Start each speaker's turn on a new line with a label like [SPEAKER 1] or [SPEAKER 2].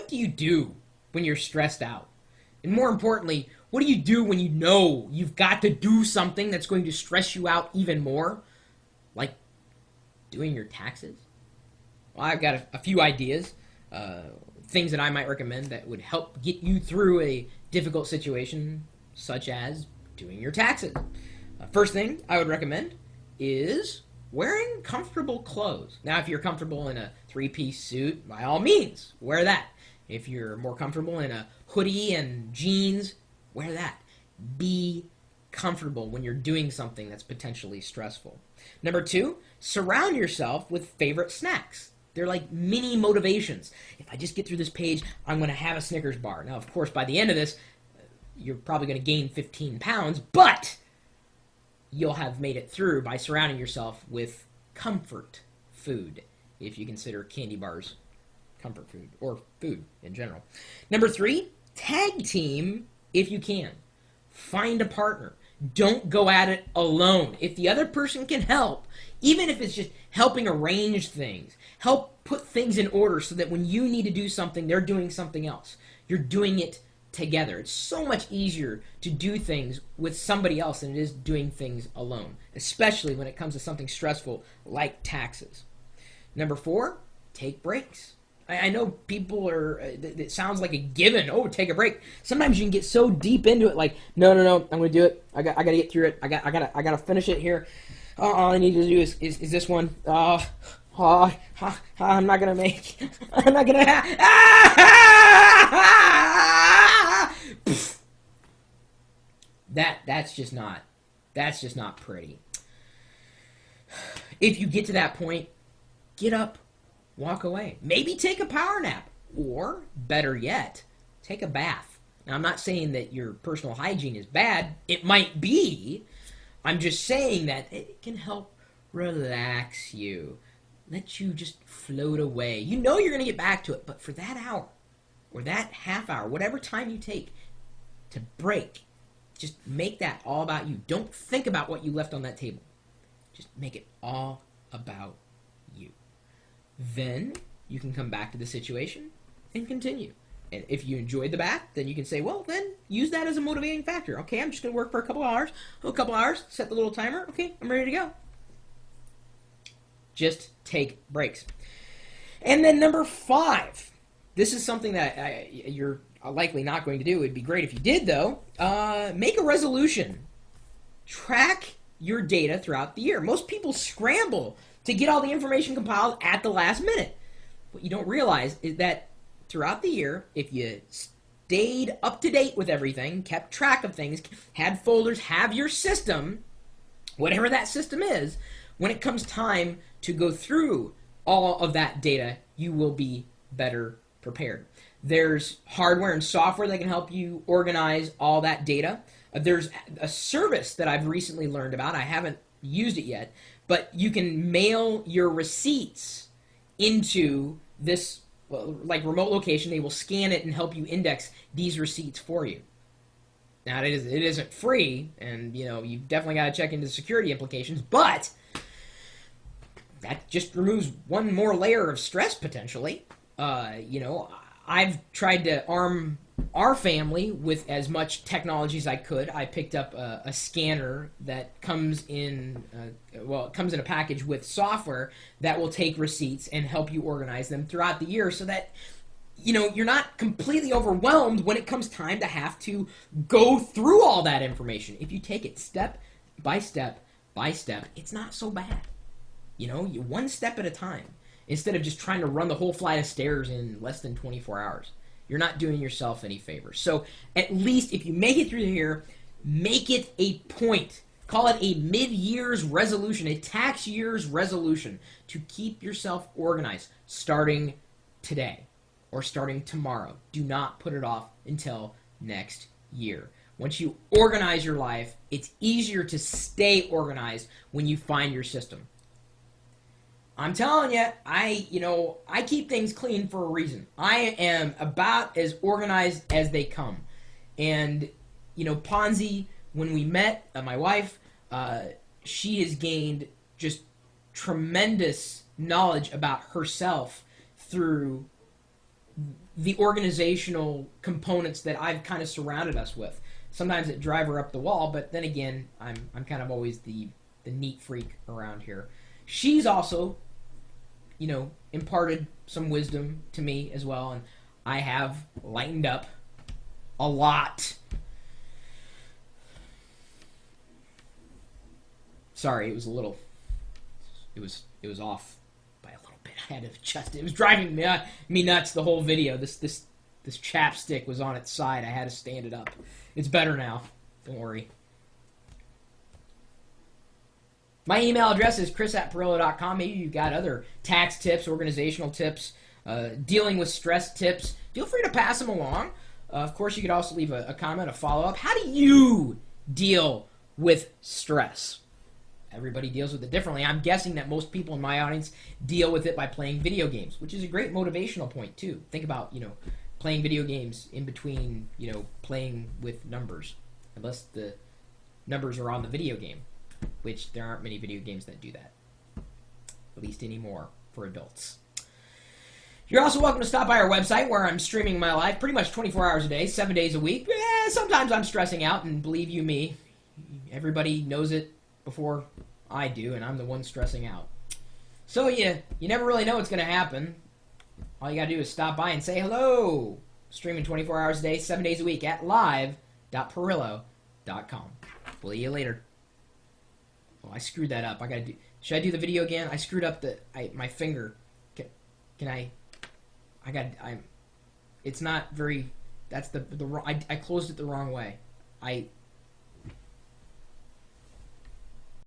[SPEAKER 1] what do you do when you're stressed out? And more importantly, what do you do when you know you've got to do something that's going to stress you out even more? Like doing your taxes? Well, I've got a few ideas, things that I might recommend that would help get you through a difficult situation, such as doing your taxes. First thing I would recommend is wearing comfortable clothes. Now, if you're comfortable in a three-piece suit, by all means, wear that. If you're more comfortable in a hoodie and jeans, wear that. Be comfortable when you're doing something that's potentially stressful. Number two, surround yourself with favorite snacks. They're like mini motivations. If I just get through this page, I'm going to have a Snickers bar. Now, of course, by the end of this, you're probably going to gain 15 pounds, but you'll have made it through by surrounding yourself with comfort food, if you consider candy bars comfort food, or food in general. Number three, tag team if you can. Find a partner. Don't go at it alone. If the other person can help, even if it's just helping arrange things, help put things in order so that when you need to do something, they're doing something else. You're doing it together. It's so much easier to do things with somebody else than it is doing things alone, especially when it comes to something stressful like taxes. Number four, take breaks. I know people are, it sounds like a given. Oh, take a break. Sometimes you can get so deep into it, like, no, I'm going to do it. I got to get through it. I got to finish it here. All I need to do is this one. I'm not going to make, I'm not going to, that's just not pretty. If you get to that point, get up. Walk away. Maybe take a power nap. Or, better yet, take a bath. Now, I'm not saying that your personal hygiene is bad. It might be. I'm just saying that it can help relax you. Let you just float away. You know you're going to get back to it, but for that hour, or that half hour, whatever time you take to break, just make that all about you. Don't think about what you left on that table. Just make it all about you. Then you can come back to the situation and continue. And if you enjoyed the bath, then you can say, well, then use that as a motivating factor. Okay, I'm just going to work for a couple hours, set the little timer. Okay, I'm ready to go. Just take breaks. And then number five, this is something that you're likely not going to do. It'd be great if you did, though. Make a resolution. Track your data throughout the year. Most people scramble to get all the information compiled at the last minute. What you don't realize is that throughout the year, if you stayed up to date with everything, kept track of things, had folders, have your system, whatever that system is, when it comes time to go through all of that data, you will be better prepared. There's hardware and software that can help you organize all that data. There's a service that I've recently learned about. I haven't used it yet, but you can mail your receipts into this like remote location. They will scan it and help you index these receipts for you. Now it isn't free, and you've definitely got to check into the security implications, but that just removes one more layer of stress potentially. I've tried to arm our family with as much technology as I could. I picked up a scanner that comes in, it comes in a package with software that will take receipts and help you organize them throughout the year so that, you're not completely overwhelmed when it comes time to have to go through all that information. If you take it step by step by step, it's not so bad. You one step at a time instead of just trying to run the whole flight of stairs in less than 24 hours. You're not doing yourself any favors. So at least if you make it through here, make it a point. Call it a mid-year's resolution, a tax year's resolution to keep yourself organized starting today or starting tomorrow. Do not put it off until next year. Once you organize your life, it's easier to stay organized when you find your system. I'm telling you, I keep things clean for a reason. I am about as organized as they come. And, Ponzi, when we met, my wife, she has gained just tremendous knowledge about herself through the organizational components that I've kind of surrounded us with. Sometimes it drive her up the wall, but then again, I'm kind of always the neat freak around here. She's also, imparted some wisdom to me as well, and I have lightened up a lot. Sorry, it was off by a little bit. I had to adjust it. It was driving me nuts the whole video. This chapstick was on its side. I had to stand it up. It's better now. Don't worry. My email address is chris@pirillo.com. Maybe you've got other tax tips, organizational tips, dealing with stress tips. Feel free to pass them along. Of course, you could also leave a comment, a follow-up. How do you deal with stress? Everybody deals with it differently. I'm guessing that most people in my audience deal with it by playing video games, which is a great motivational point, too. Think about, playing video games in between, playing with numbers. Unless the numbers are on the video game, which there aren't many video games that do that. At least anymore for adults. You're also welcome to stop by our website where I'm streaming my life pretty much 24 hours a day, 7 days a week. Sometimes I'm stressing out, and believe you me, everybody knows it before I do, and I'm the one stressing out. So you never really know what's going to happen. All you got to do is stop by and say hello. Streaming 24 hours a day, 7 days a week at live.pirillo.com. We'll see you later. Oh, I screwed that up. Should I do the video again? I screwed up my finger. Can I? It's not very. That's the wrong. I closed it the wrong way. I